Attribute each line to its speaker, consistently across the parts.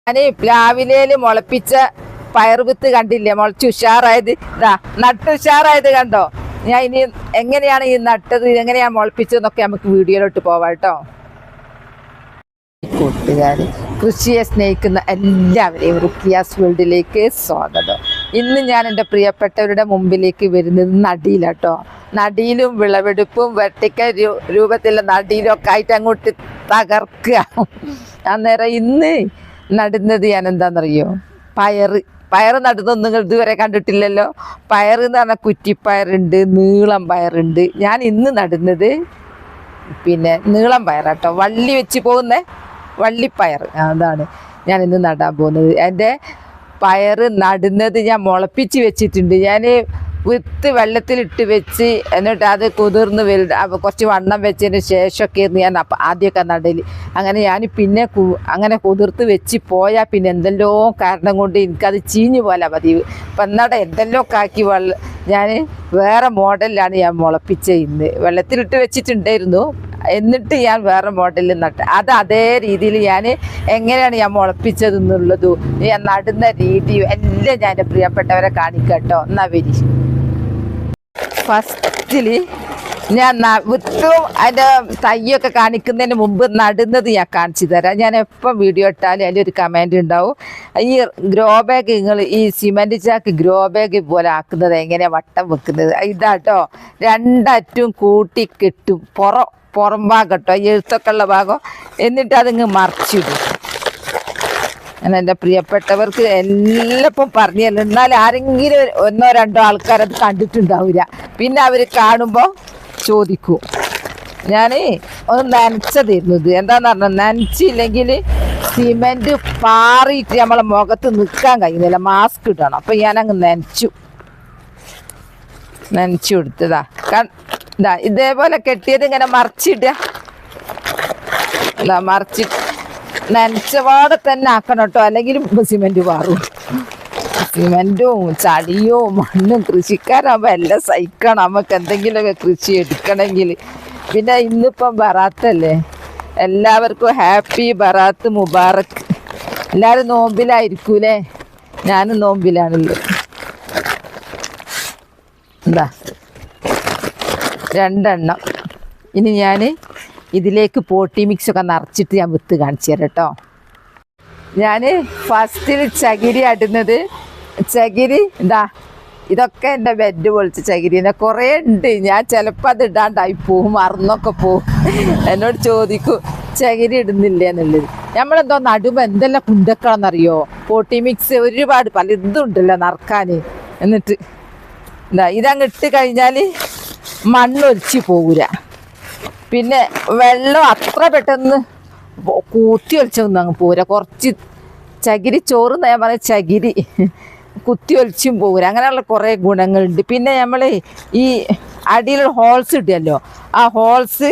Speaker 1: ഞാന് പ്ലാവിലേല് മുളപ്പിച്ച പയറുവിത്ത് കണ്ടില്ലേ, മുളച്ച് ഉഷാറായത്. ഇതാ നട്ട് ഉഷാറായത് കണ്ടോ. ഞാൻ ഇനി എങ്ങനെയാണ് ഈ നട്ടത്, എങ്ങനെയാണ് മുളപ്പിച്ചതെന്നൊക്കെ നമുക്ക് വീഡിയോയിലോട്ട് പോവാം കേട്ടോ. കൂട്ടുകാര്, കൃഷിയെ സ്നേഹിക്കുന്ന എല്ലാവരെയും റുക്കിയാസ് വേൾഡിലേക്ക് സ്വാഗതം. ഇന്ന് ഞാൻ എൻ്റെ പ്രിയപ്പെട്ടവരുടെ മുമ്പിലേക്ക് വരുന്നത് നടിയിലാട്ടോ. നടിയിലും വിളവെടുപ്പും വെർട്ടിക്കൽ രൂപത്തിലുള്ള നടിയിലും ഒക്കെ ആയിട്ട് അങ്ങോട്ട് തകർക്കുക. അന്നേരം ഇന്ന് നടുന്നത് ഞാൻ എന്താണെന്നറിയോ, പയറ് നടുന്നൊന്നും നിങ്ങൾ ഇതുവരെ കണ്ടിട്ടില്ലല്ലോ. പയർ എന്ന് പറഞ്ഞാൽ കുറ്റിപ്പയറുണ്ട്, നീളം പയറുണ്ട്. ഞാൻ ഇന്ന് നടുന്നത് നീളം പയറാട്ടോ, വള്ളി വെച്ച് പോകുന്ന വള്ളിപ്പയർ. അതാണ് ഞാൻ ഇന്ന് നടാൻ പോകുന്നത്. എൻ്റെ പയറ് നടുന്നത് ഞാൻ മുളപ്പിച്ച് വെച്ചിട്ടുണ്ട്. ഞാൻ വിത്ത് വെള്ളത്തിലിട്ട് വെച്ച് എന്നിട്ട് അത് കുതിർന്ന് കുറച്ച് വണ്ണം വെച്ചതിന് ശേഷമൊക്കെയായിരുന്നു ഞാൻ ആദ്യമൊക്കെ നടൽ. അങ്ങനെ ഞാൻ പിന്നെ അങ്ങനെ കുതിർത്ത് വെച്ച് പോയാൽ പിന്നെ എന്തെല്ലോ കാരണം കൊണ്ട് എനിക്കത് ചീഞ്ഞു പോലെ പതിവ്. അപ്പം എന്നാടെ എന്തെല്ലോ കാക്കി ഞാൻ വേറെ മോഡലിലാണ് ഞാൻ മുളപ്പിച്ചത്. ഇന്ന് വെള്ളത്തിലിട്ട് വെച്ചിട്ടുണ്ടായിരുന്നു, എന്നിട്ട് ഞാൻ വേറെ മോഡലിൽ നട്ട് അത് അതേ രീതിയിൽ ഞാൻ എങ്ങനെയാണ് ഞാൻ മുളപ്പിച്ചത് എന്നുള്ളതും ഞാൻ നടുന്ന രീതിയും എല്ലാം ഞാൻ എൻ്റെ പ്രിയപ്പെട്ടവരെ കാണിക്കട്ടോ. എന്നാ വരി. ഫസ്റ്റിൽ ഞാൻ വിത്തും അതിൻ്റെ തയ്യൊക്കെ കാണിക്കുന്നതിന് മുമ്പ് നടുന്നത് ഞാൻ കാണിച്ചു തരാം. ഞാൻ എപ്പം വീഡിയോ ഇട്ടാലും അതിൻ്റെ ഒരു കമൻറ്റ് ഉണ്ടാവും. ഈ ഗ്രോ ബാഗ് നിങ്ങൾ ഈ സിമൻറ്റ് ചാക്ക് ഗ്രോ ബാഗ് പോലെ ആക്കുന്നത് എങ്ങനെയാണ് വട്ടം വെക്കുന്നത് ഇതാട്ടോ. രണ്ടറ്റും കൂട്ടി കെട്ടും, പുറം ഭാഗം കേട്ടോ, എഴുത്തൊക്കെ ഉള്ള ഭാഗം. എന്നിട്ട് അതിങ്ങ് മറിച്ചിടും. ഞാൻ എൻ്റെ പ്രിയപ്പെട്ടവർക്ക് എല്ലപ്പം പറഞ്ഞു തരുന്നു. എന്നാൽ ആരെങ്കിലും ഒന്നോ രണ്ടോ ആൾക്കാരത് കണ്ടിട്ടുണ്ടാവില്ല. പിന്നെ അവർ കാണുമ്പോൾ ചോദിക്കും. ഞാൻ ഒന്ന് നനച്ചതിരുന്നത് എന്താന്ന് പറഞ്ഞാൽ, നനച്ചില്ലെങ്കിൽ സിമെൻറ്റ് പാറിയിട്ട് നമ്മളെ മുഖത്ത് നിൽക്കാൻ കഴിയുന്നില്ല, മാസ്ക് ഇടണം. അപ്പം ഞാനങ്ങ് നനച്ചു കൊടുത്തതാ. ഇതാ ഇതേപോലെ കെട്ടിയത് ഇങ്ങനെ മറിച്ചിടുക. ഇതാ മറിച്ചിട്ട് നനച്ചപാടെ തന്നെ ആക്കണം കേട്ടോ, അല്ലെങ്കിൽ സിമെൻറ്റ് പാറും. സിമെൻറ്റും ചളിയും മണ്ണും കൃഷിക്കാരാകുമ്പോൾ എല്ലാം സഹിക്കണം നമുക്ക് എന്തെങ്കിലുമൊക്കെ കൃഷി എടുക്കണമെങ്കിൽ. പിന്നെ ഇന്നിപ്പം ബറാത്തല്ലേ, എല്ലാവർക്കും ഹാപ്പി ബറാത്ത് മുബാറക്ക്. എല്ലാവരും നോമ്പിലായിരിക്കൂലേ, ഞാനും നോമ്പിലാണല്ലോ. എന്താ 2 എണ്ണം. ഇനി ഞാൻ ഇതിലേക്ക് പോട്ടി മിക്സൊക്കെ നിറച്ചിട്ട് ഞാൻ വിത്ത് കാണിച്ചു തരാം കേട്ടോ. ഞാൻ ഫസ്റ്റിൽ ചകിരി അടുന്നത്. ചകിരി ഇതൊക്കെ എൻ്റെ ബെഡ് പൊളിച്ച ചകിരി തന്നെ കുറേ ഉണ്ട്. ഞാൻ ചിലപ്പോൾ അത് ഇടാണ്ടായി പോവും, മറന്നൊക്കെ പോവും. എന്നോട് ചോദിക്കും ചകിരി ഇടുന്നില്ല എന്നുള്ളത്. നമ്മളെന്തോ നടുമ്പോൾ എന്തെല്ലാം കുണ്ടക്കണമെന്നറിയോ, പോട്ടി മിക്സ് ഒരുപാട് പലതും ഉണ്ടല്ലോ നറക്കാൻ. എന്നിട്ട് ഇതങ്ങ് ഇട്ട് കഴിഞ്ഞാൽ മണ്ണൊലിച്ച് പോകൂല. പിന്നെ വെള്ളം അത്ര പെട്ടെന്ന് കുത്തി ഒലിച്ചൊന്നും അങ്ങ് പോരാ. കുറച്ച് ചകിരി ചോറ് ഞാൻ പറഞ്ഞ ചകിരി കുത്തി ഒലിച്ചും പോകൂല. അങ്ങനെയുള്ള കുറേ ഗുണങ്ങളുണ്ട്. പിന്നെ നമ്മൾ ഈ അടിയിൽ ഹോൾസ് ഇടുമല്ലോ, ആ ഹോൾസ്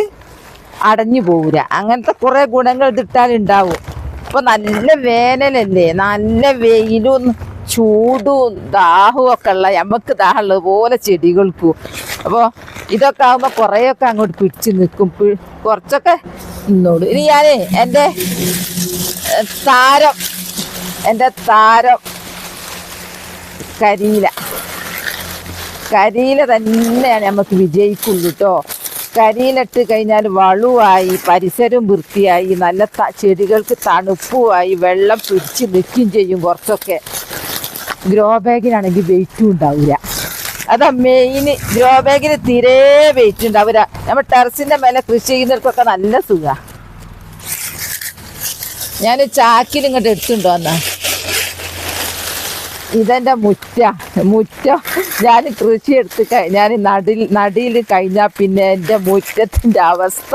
Speaker 1: അടഞ്ഞു പോകൂല. അങ്ങനത്തെ കുറേ ഗുണങ്ങൾ ഇതിട്ടാലുണ്ടാവും. ഇപ്പോൾ നല്ല വേനലല്ലേ, നല്ല വെയിലും ചൂടും ദാഹവും ഒക്കെ ഉള്ള നമുക്ക് ദാഹമുള്ളത് പോലെ ചെടികൾക്കും. അപ്പോൾ ഇതൊക്കെ ആകുമ്പോൾ കുറേയൊക്കെ അങ്ങോട്ട് പിടിച്ച് നിൽക്കും, കുറച്ചൊക്കെ നിന്നോളൂ. ഇനി ഞാൻ എൻ്റെ താരം കരിയില തന്നെയാണ് നമുക്ക് വിജയിക്കുള്ളൂ കേട്ടോ. കരിയിലിട്ട് കഴിഞ്ഞാൽ വളുവായി, പരിസരം വൃത്തിയായി, നല്ല ചെടികൾക്ക് തണുപ്പുമായി, വെള്ളം പിടിച്ച് നിൽക്കുകയും ചെയ്യും. കുറച്ചൊക്കെ ഗ്രോ ബാഗിനാണെങ്കിൽ വെയിറ്റും ഉണ്ടാവില്ല. അതാ മെയിൻ. ഗ്രോ ബാഗിന് തീരെ വെയിറ്റ് ഉണ്ടാവില്ല. നമ്മൾ ടെറസിൻ്റെ മേലെ കൃഷി ചെയ്യുന്നവർക്കൊക്കെ നല്ല സുഖമാണ്. ഞാൻ ചാക്കിൽ ഇങ്ങോട്ട് എടുത്തുണ്ടോ എന്നാ. ഇതെൻ്റെ മുറ്റം ഞാൻ കൃഷി എടുത്ത് ഞാൻ നടിയിൽ കഴിഞ്ഞാൽ പിന്നെ എൻ്റെ മുറ്റത്തിൻ്റെ അവസ്ഥ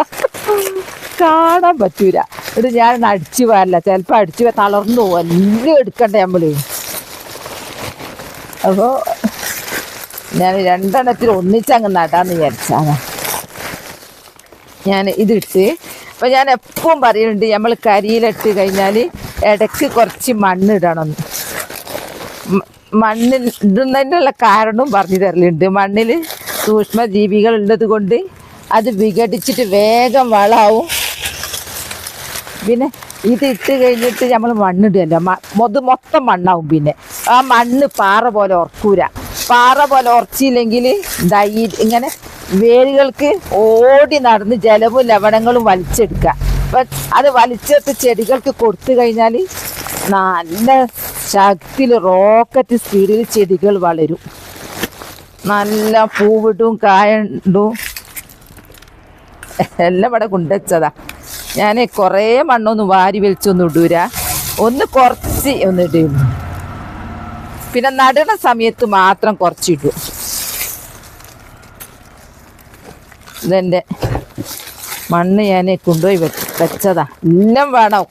Speaker 1: കാണാൻ പറ്റൂല. ഇത് ഞാൻ അടിച്ചു പോരല്ല, ചിലപ്പോൾ അടിച്ചു തളർന്നു പോകും. എല്ലാം എടുക്കണ്ടേ നമ്മൾ. അപ്പോൾ ഞാൻ 2 എണ്ണത്തിൽ ഒന്നിച്ചങ്ങ് നടാന്ന് വിചാരിച്ചാണ് ഞാൻ ഇതിട്ട്. അപ്പം ഞാൻ എപ്പോഴും പറയുന്നുണ്ട്, നമ്മൾ കരിയിലിട്ട് കഴിഞ്ഞാൽ ഇടയ്ക്ക് കുറച്ച് മണ്ണിടണം. മണ്ണിൽ ഇടുന്നതിനുള്ള കാരണവും പറഞ്ഞു തരലുണ്ട്. മണ്ണിൽ സൂക്ഷ്മജീവികൾ ഉള്ളത് കൊണ്ട് അത് വിഘടിച്ചിട്ട് വേഗം വളമാവും. പിന്നെ ഇത് ഇട്ട് കഴിഞ്ഞിട്ട് നമ്മൾ മണ്ണിടുമല്ലോ, മൊത്തം മണ്ണാവും. പിന്നെ ആ മണ്ണ് പാറ പോലെ ഉറക്കൂല. പാറ പോലെ ഉറച്ചില്ലെങ്കിൽ ഇങ്ങനെ വേരുകൾക്ക് ഓടി നടന്ന് ജലവും ലവണങ്ങളും വലിച്ചെടുക്കുക. അപ്പം അത് വലിച്ചെടുത്ത് ചെടികൾക്ക് കൊടുത്തു കഴിഞ്ഞാൽ നല്ല ശക്തിയിൽ റോക്കറ്റ് സ്പീഡിൽ ചെടികൾ വളരും. നല്ല പൂവിടും, കായുണ്ടും. എല്ലാം ഇവിടെ കൊണ്ടുവച്ചതാ. ഞാൻ കുറേ മണ്ണൊന്നും വാരി വലിച്ചൊന്നും ഇടൂല, ഒന്ന് കുറച്ച് ഒന്നിടും. പിന്നെ നടുന്ന സമയത്ത് മാത്രം കുറച്ചിട്ടു. ഇതെൻ്റെ മണ്ണ് ഞാൻ കൊണ്ടുപോയി വെച്ചതാ. എല്ലാം വേണം.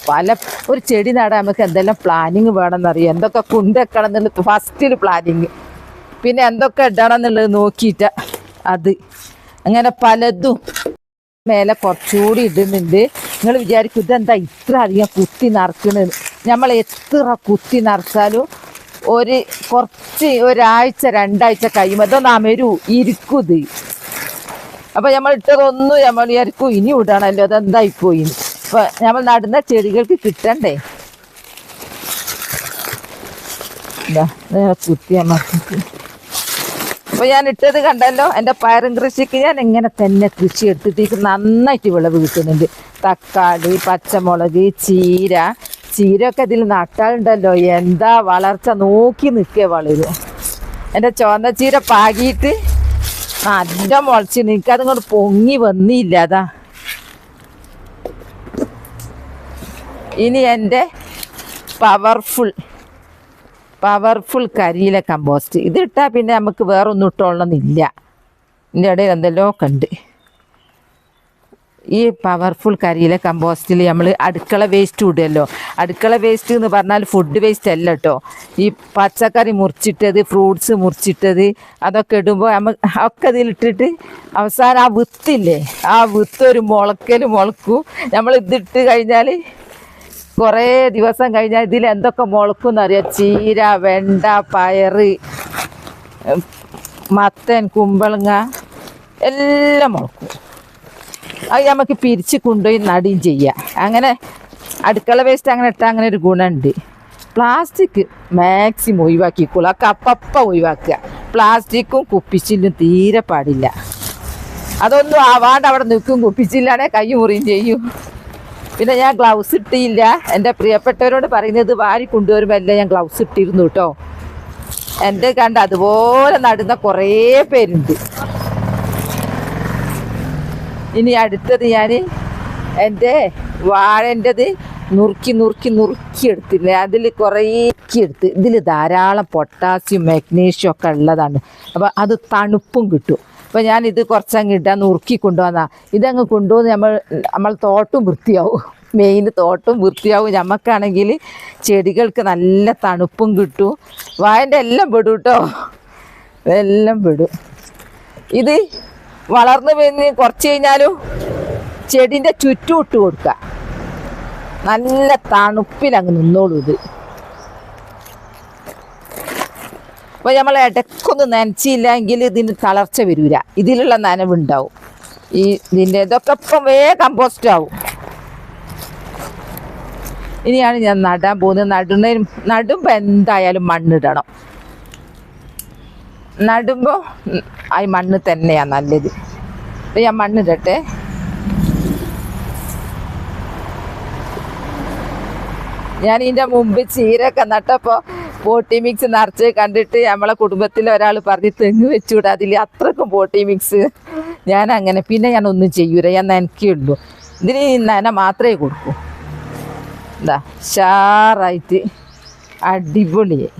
Speaker 1: ഒരു ചെടി നടാൻ നമുക്ക് എന്തെല്ലാം പ്ലാനിങ് വേണമെന്നറിയാം. എന്തൊക്കെ കൊണ്ടുവെക്കണം എന്നുള്ളത് ഫസ്റ്റിൽ പ്ലാനിങ്, പിന്നെ എന്തൊക്കെ ഇടണം എന്നുള്ളത് നോക്കിയിട്ട് അത് അങ്ങനെ പലതും മേലെ കുറച്ചുകൂടി ഇടുന്നുണ്ട്. നിങ്ങൾ വിചാരിക്കും ഇതെന്താ ഇത്ര അധികം കുത്തി നിറക്കണത്? നമ്മൾ എത്ര കുത്തി നിറച്ചാലും ഒരാഴ്ച 2 ആഴ്ച കഴിയുമ്പോൾ അതൊന്നും അമരു ഇരിക്കും ഇത്. അപ്പം നമ്മൾ ഇട്ടതൊന്നും നമ്മൾ വിചാരിക്കും ഇനി ഇടണമല്ലോ, അതെന്തായിപ്പോയി. അപ്പം നമ്മൾ നടുന്ന ചെടികൾക്ക് കിട്ടണ്ടേ. കുത്തി അമർത്തി അപ്പോൾ ഞാൻ ഇട്ടത് കണ്ടല്ലോ. എൻ്റെ പയറും കൃഷിക്ക് ഞാൻ എങ്ങനെ തന്നെ കൃഷി എടുത്തിട്ട് നന്നായിട്ട് വിളവ് കിട്ടുന്നുണ്ട്. തക്കാളി, പച്ചമുളക്, ചീരയൊക്കെ ഇതിൽ നട്ടാലുണ്ടല്ലോ എന്താ വളർച്ച, നോക്കി നിൽക്കുക വളരും. എൻ്റെ ചുവന്ന ചീര പാകിയിട്ട് നല്ല മുളച്ച് എനിക്കതിങ്ങോട്ട് പൊങ്ങി വന്നില്ല. അതാ ഇനി എൻ്റെ പവർഫുൾ കരിയില കമ്പോസ്റ്റ് ഇതിട്ടാൽ പിന്നെ നമുക്ക് വേറെ ഒന്നും ഇട്ടോളണമെന്നില്ല. ഇതിൻ്റെ ഇടയിൽ എന്തെല്ലോ കണ്ട്. ഈ പവർഫുൾ കരിയില കമ്പോസ്റ്റിൽ നമ്മൾ അടുക്കള വേസ്റ്റ് ഇടുമല്ലോ. അടുക്കള വേസ്റ്റ് എന്ന് പറഞ്ഞാൽ ഫുഡ് വേസ്റ്റ് അല്ല കേട്ടോ. ഈ പച്ചക്കറി മുറിച്ചിട്ടത്, ഫ്രൂട്ട്സ് മുറിച്ചിട്ടത്, അതൊക്കെ ഇടുമ്പോൾ ഒക്കെ ഇതിലിട്ടിട്ട് അവസാനം ആ വിത്തില്ലേ, ആ വിത്ത് ഒരു മുളക്കും. നമ്മൾ ഇതിട്ട് കഴിഞ്ഞാൽ കുറേ ദിവസം കഴിഞ്ഞാൽ ഇതിൽ എന്തൊക്കെ മുളക്കും എന്നറിയാം. ചീര, വെണ്ട, പയറ്, മത്തൻ, കുമ്പളങ്ങ എല്ലാം മുളക്കും. അത് നമുക്ക് പിരിച്ച് കൊണ്ടുപോയി നടുകയും ചെയ്യാം. അങ്ങനെ അടുക്കള വേസ്റ്റ് അങ്ങനെ ഇട്ടാൽ അങ്ങനെ ഒരു ഗുണമുണ്ട്. പ്ലാസ്റ്റിക് മാക്സിമം ഒഴിവാക്കിക്കോളൂ. ആ കപ്പ ഒഴിവാക്കുക. പ്ലാസ്റ്റിക്കും കുപ്പിച്ചില്ലും തീരെ പാടില്ല. അതൊന്നും ആവാണ്ട് അവിടെ നിൽക്കും. കുപ്പിച്ചില്ലാണെ കൈ മുറിയും ചെയ്യും. പിന്നെ ഞാൻ ഗ്ലൗസ് ഇട്ടില്ല. എൻ്റെ പ്രിയപ്പെട്ടവരോട് പറയുന്നത് വാരി കൊണ്ടുവരുമ്പോൾ എല്ലാം ഞാൻ ഗ്ലൗസ് ഇട്ടിരുന്നു കേട്ടോ. എൻ്റെ കണ്ട് അതുപോലെ നടുന്ന കുറേ പേരുണ്ട്. ഇനി അടുത്തത് ഞാൻ എൻ്റെ വാഴൻ്റെത് നുറുക്കി എടുത്തില്ലേ, അതിൽ കുറേ എടുത്ത്. ഇതിൽ ധാരാളം പൊട്ടാസ്യം, മാഗ്നീഷ്യം ഒക്കെ ഉള്ളതാണ്. അപ്പോൾ അത് തണുപ്പും കിട്ടും. അപ്പോൾ ഞാനിത് കുറച്ചങ്ങ് ഇടാൻ നുറുക്കി കൊണ്ടുവന്നാ ഇതങ്ങ് കൊണ്ടുവന്ന് നമ്മൾ തോട്ടം വൃത്തിയാവും. മെയിൻ തോട്ടം വൃത്തിയാവും. നമുക്കാണെങ്കിൽ ചെടികൾക്ക് നല്ല തണുപ്പും കിട്ടും. വാഴൻ്റെ എല്ലാം പെടും കേട്ടോ, എല്ലാം പെടും. ഇത് വളർന്നു കഴിഞ്ഞ് കുറച്ച് കഴിഞ്ഞാലും ചെടീൻ്റെ ചുറ്റും ഇട്ട് കൊടുക്കുക. നല്ല തണുപ്പിലങ്ങ് നിന്നോളൂ ഇത്. അപ്പോൾ നമ്മൾ ഇടയ്ക്കൊന്നും നനച്ചില്ലെങ്കിൽ ഇതിന് തളർച്ച വരില്ല. ഇതിലുള്ള നനവുണ്ടാവും. ഇതൊക്കെ ഇപ്പം കമ്പോസ്റ്റ് ആവും. ഇനിയാണ് ഞാൻ നടാൻ പോകുന്നത്. നടുമ്പോൾ എന്തായാലും മണ്ണിടണം. നടുമ്പോൾ ആ മണ്ണ് തന്നെയാണ് നല്ലത്. അപ്പം ഞാൻ മണ്ണിടട്ടെ. ഞാൻ ഇതിൻ്റെ മുമ്പ് ചീരയൊക്കെ നട്ടപ്പോൾ പോട്ടി മിക്സ് നിറച്ച് കണ്ടിട്ട് നമ്മളെ കുടുംബത്തിൽ ഒരാൾ പറഞ്ഞ് തെങ്ങ് വെച്ചുകൂടാ, അതിൽ അത്രക്കും പോട്ടി മിക്സ്. ഞാൻ അങ്ങനെ പിന്നെ ഞാൻ ഒന്നും ചെയ്യൂല. ഞാൻ നനയ്ക്കുള്ളൂ. ഇതിന് നന മാത്രമേ കൊടുക്കൂ. എന്താ ഷാറായിട്ട് അടിപൊളിയായി.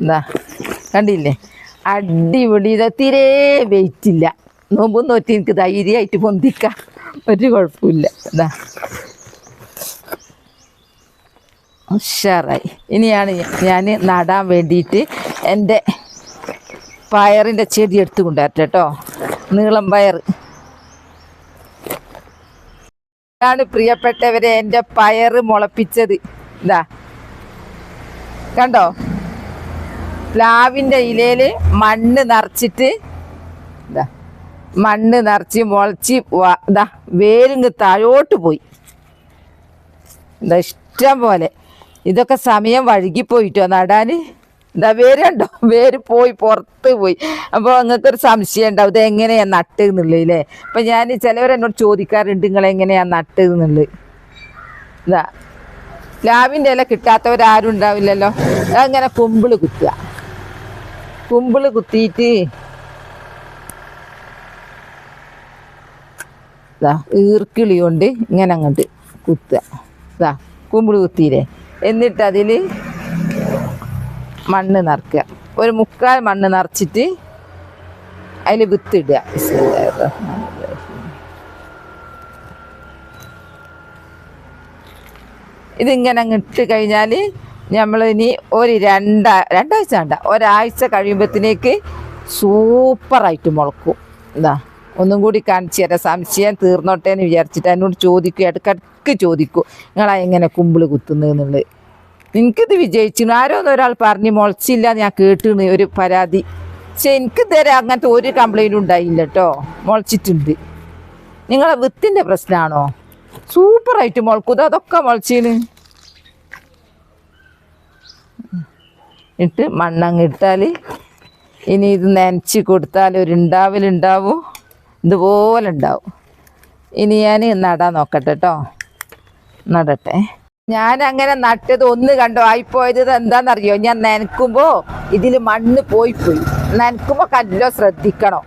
Speaker 1: എന്താ കണ്ടില്ലേ, അടിപൊളി. ഇത് തീരെ വെയിറ്റ് ഇല്ല. നോമ്പും നോറ്റി എനിക്ക് ധൈര്യമായിട്ട് പൊന്തിക്കാം, ഒരു കുഴപ്പമില്ല. എന്താ ഉഷാറായി. ഇനിയാണ് ഞാൻ നടാൻ വേണ്ടിയിട്ട് എൻ്റെ പയറിൻ്റെ ചെടി എടുത്ത് കൊണ്ടുവരട്ടെ കേട്ടോ. നീളം പയർ ാണ് പ്രിയപ്പെട്ടവരെ എൻ്റെ പയറ് മുളപ്പിച്ചത്. ഇതാ കണ്ടോ, പ്ലാവിൻ്റെ ഇലയിൽ മണ്ണ് നിറച്ചിട്ട് ഇതാ മണ്ണ് നിറച്ച് മുളച്ച് ഇതാ വേരിങ്ങ് താഴോട്ട് പോയി. എന്താ ഇഷ്ടം പോലെ. ഇതൊക്കെ സമയം വഴുകിപ്പോയിട്ടോ നടാൻ. എന്താ വേരുണ്ടോ, വേര് പോയി പുറത്ത് പോയി. അപ്പോൾ നിങ്ങൾക്കൊരു സംശയം ഉണ്ടാവും ഇത് എങ്ങനെയാണ് നട്ട് എന്നുള്ളതില്ലേ. അപ്പം ഞാൻ ചിലവരെന്നോട് ചോദിക്കാറുണ്ട് നിങ്ങളെങ്ങനെയാണ് നട്ട് എന്നുള്ളത്. ഇതാ പ്ലാവിൻ്റെ ഇല കിട്ടാത്തവരാരും ഉണ്ടാവില്ലല്ലോ. അങ്ങനെ കുമ്പിള് കുത്തുക. കുമ്പിള് കുത്തിയിട്ട് ഇതാ ഈർക്കിളി കൊണ്ട് ഇങ്ങനെ അങ്ങോട്ട് കുത്തുക. ഇതാ കുമ്പിള് കുത്തിയില്ലേ. എന്നിട്ട് അതിൽ മണ്ണ് നിറക്കുക. ഒരു 3/4 മണ്ണ് നിറച്ചിട്ട് അതിൽ വിത്തിടുക. ഇതിങ്ങനെ അങ്ങ് ഇട്ട് കഴിഞ്ഞാൽ നമ്മൾ ഇനി ഒരു രണ്ടാഴ്ച വേണ്ട, ഒരാഴ്ച കഴിയുമ്പോഴത്തേക്ക് സൂപ്പറായിട്ട് മുളക്കും. എന്താ ഒന്നും കൂടി കാണിച്ചു തരാം. സംശയം തീർന്നോട്ടെ എന്ന് വിചാരിച്ചിട്ട് എന്നോട് ചോദിക്കും, ഇടയ്ക്കിടയ്ക്ക് ചോദിക്കും നിങ്ങളാ എങ്ങനെ കുമ്പിള് കുത്തുന്നതെന്നുള്ളത്. എനിക്കിത് വിജയിച്ചു. ആരോന്നൊരാൾ പറഞ്ഞ് മുളച്ചില്ല ഞാൻ കേട്ടിരുന്നു ഒരു പരാതി. പക്ഷെ എനിക്കിതുവരെ അങ്ങനത്തെ ഒരു കംപ്ലൈൻറ്റും ഉണ്ടായില്ല കേട്ടോ. മുളച്ചിട്ടുണ്ട്. നിങ്ങളെ വിത്തിൻ്റെ പ്രശ്നമാണോ? സൂപ്പറായിട്ട് മുളക്കും. അതൊക്കെ മുളച്ചീന്. ഇട്ട് മണ്ണങ്ങ് ഇട്ടാൽ ഇനി ഇത് നനച്ച് കൊടുത്താൽ ഒരു ഉണ്ടാവും. ഇതുപോലെ ഉണ്ടാവും. ഇനി ഞാൻ നടാൻ നോക്കട്ടെ കേട്ടോ. നടട്ടെ. ഞാൻ അങ്ങനെ നട്ടത് ഒന്ന് കണ്ടോ ആയിപ്പോയത് എന്താണെന്നറിയോ? ഞാൻ നനക്കുമ്പോൾ ഇതിൽ മണ്ണ് പോയി. നനക്കുമ്പോൾ കല്ലോ ശ്രദ്ധിക്കണം.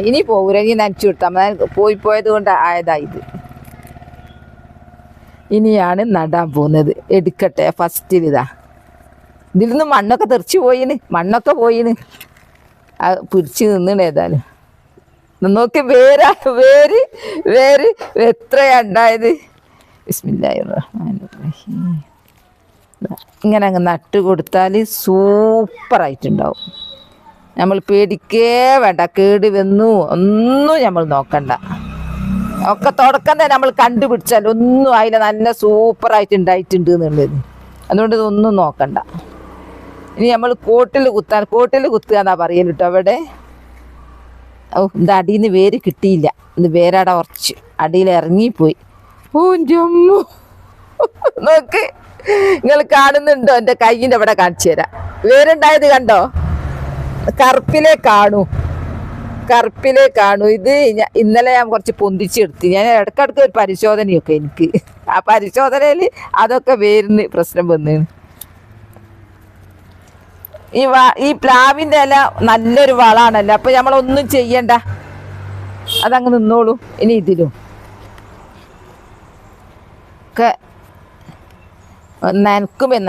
Speaker 1: ഇനി പോകൂല, ഇനി നനച്ചു കൊടുത്താൽ പോയത് കൊണ്ട് ആയതായത്. ഇനിയാണ് നടാൻ പോകുന്നത്. എടുക്കട്ടെ. ഫസ്റ്റിൽ ഇതാ ഇതിൽ നിന്ന് മണ്ണൊക്കെ തെറിച്ച് മണ്ണൊക്കെ പോയിന്. പിടിച്ച് നിന്നിട്ട് ഏതായാലും നോക്കി വേര് എത്രയാ ഉണ്ടായത്. ബിസ്മില്ലാഹിർറഹ്മാനിർറഹീം. ഇങ്ങനെ അങ്ങ് നട്ട് കൊടുത്താൽ സൂപ്പറായിട്ടുണ്ടാവും. നമ്മൾ പേടിക്കേ വേണ്ട. കേട് വന്നു ഒന്നും നമ്മൾ നോക്കണ്ട. ഒക്കെ തുടക്കം തന്നെ നമ്മൾ കണ്ടുപിടിച്ചാൽ ഒന്നും അതിൽ നല്ല സൂപ്പറായിട്ട് ഉണ്ടായിട്ടുണ്ട് എന്നുള്ളത്. അതുകൊണ്ട് ഇതൊന്നും നോക്കണ്ട. ഇനി നമ്മൾ കോട്ടിൽ കുത്തുക എന്നാ പറയൽ കേട്ടോ അവിടെ. ഇത് അടിയിൽ നിന്ന് വേര് കിട്ടിയില്ല. ഇത് വേരട ഉറച്ച് അടിയിൽ ഇറങ്ങിപ്പോയി. ഓ ജമ്മു നോക്ക്, നിങ്ങൾ കാണുന്നുണ്ടോ? എൻ്റെ കയ്യിൻ്റെ അവിടെ കാണിച്ചു തരാം. വേരുണ്ടായത് കണ്ടോ? കറുപ്പിലേ കാണൂ. ഇത് ഇന്നലെ ഞാൻ കുറച്ച് പൊന്തിച്ചെടുത്ത്. ഞാൻ ഇടയ്ക്കിടയ്ക്ക് ഒരു പരിശോധനയൊക്കെ എനിക്ക്. ആ പരിശോധനയിൽ അതൊക്കെ വേരിന് പ്രശ്നം വന്നു. ഈ പ്ലാവിൻ്റെ ഇല നല്ലൊരു വളമാണല്ലോ. അപ്പം നമ്മളൊന്നും ചെയ്യണ്ട, അതങ്ങ് നിന്നോളൂ. ഇനി ഇതിലും ഒക്കെ നനക്കുമ്പോൾ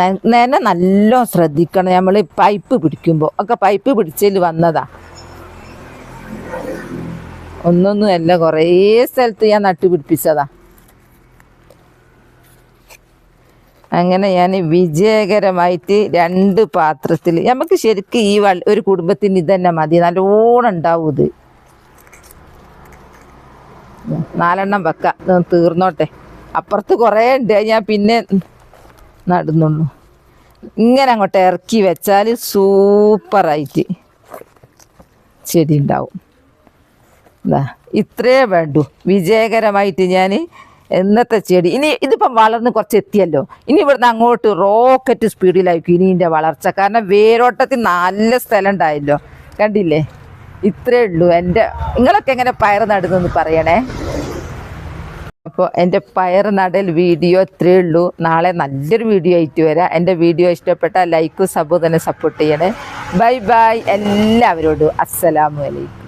Speaker 1: നല്ല ശ്രദ്ധിക്കണം. നമ്മൾ പൈപ്പ് പിടിക്കുമ്പോൾ ഒക്കെ പൈപ്പ് പിടിച്ചതിൽ വന്നതാ. ഒന്നൊന്നുമല്ല, കുറേ സ്ഥലത്ത് ഞാൻ നട്ടുപിടിപ്പിച്ചതാ. അങ്ങനെ ഞാൻ വിജയകരമായിട്ട് 2 പാത്രത്തിൽ. നമുക്ക് ശരിക്കും ഈ ഒരു കുടുംബത്തിന് ഇതന്നെ മതി, നല്ലോണം ഉണ്ടാവും. ഇത് 4 എണ്ണം വെക്കാം, തീർന്നോട്ടെ. അപ്പുറത്ത് കുറേ ഉണ്ട്, ഞാൻ പിന്നെ നടുന്നുള്ളൂ. ഇങ്ങനെ അങ്ങോട്ട് ഇറക്കി വെച്ചാൽ സൂപ്പറായിട്ട് ചെടി ഉണ്ടാവും. ഇത്രേ വേണ്ടു. വിജയകരമായിട്ട് ഞാൻ എന്നത്തെ ചെടി ഇനി ഇതിപ്പം വളർന്ന് കുറച്ച് എത്തിയല്ലോ. ഇനി ഇവിടുന്ന് അങ്ങോട്ട് റോക്കറ്റ് സ്പീഡിലായിരിക്കും ഇനി ഇതിൻ്റെ വളർച്ച. കാരണം വേരോട്ടത്തിൽ നല്ല സ്ഥലം ഉണ്ടായല്ലോ. കണ്ടില്ലേ? ഇത്രേ ഉള്ളൂ. നിങ്ങളൊക്കെ എങ്ങനെ പയർ നടുന്നെന്ന് പറയണേ. അപ്പോൾ എൻ്റെ പയർ നടൽ വീഡിയോ ഇത്രയേ ഉള്ളൂ. നാളെ നല്ലൊരു വീഡിയോ ആയിട്ട് വരാം. എൻ്റെ വീഡിയോ ഇഷ്ടപ്പെട്ടാൽ ലൈക്കും സബും തന്നെ സപ്പോർട്ട് ചെയ്യണേ. ബൈ ബൈ എല്ലാവരോടും. അസ്സലാമു അലൈക്കും.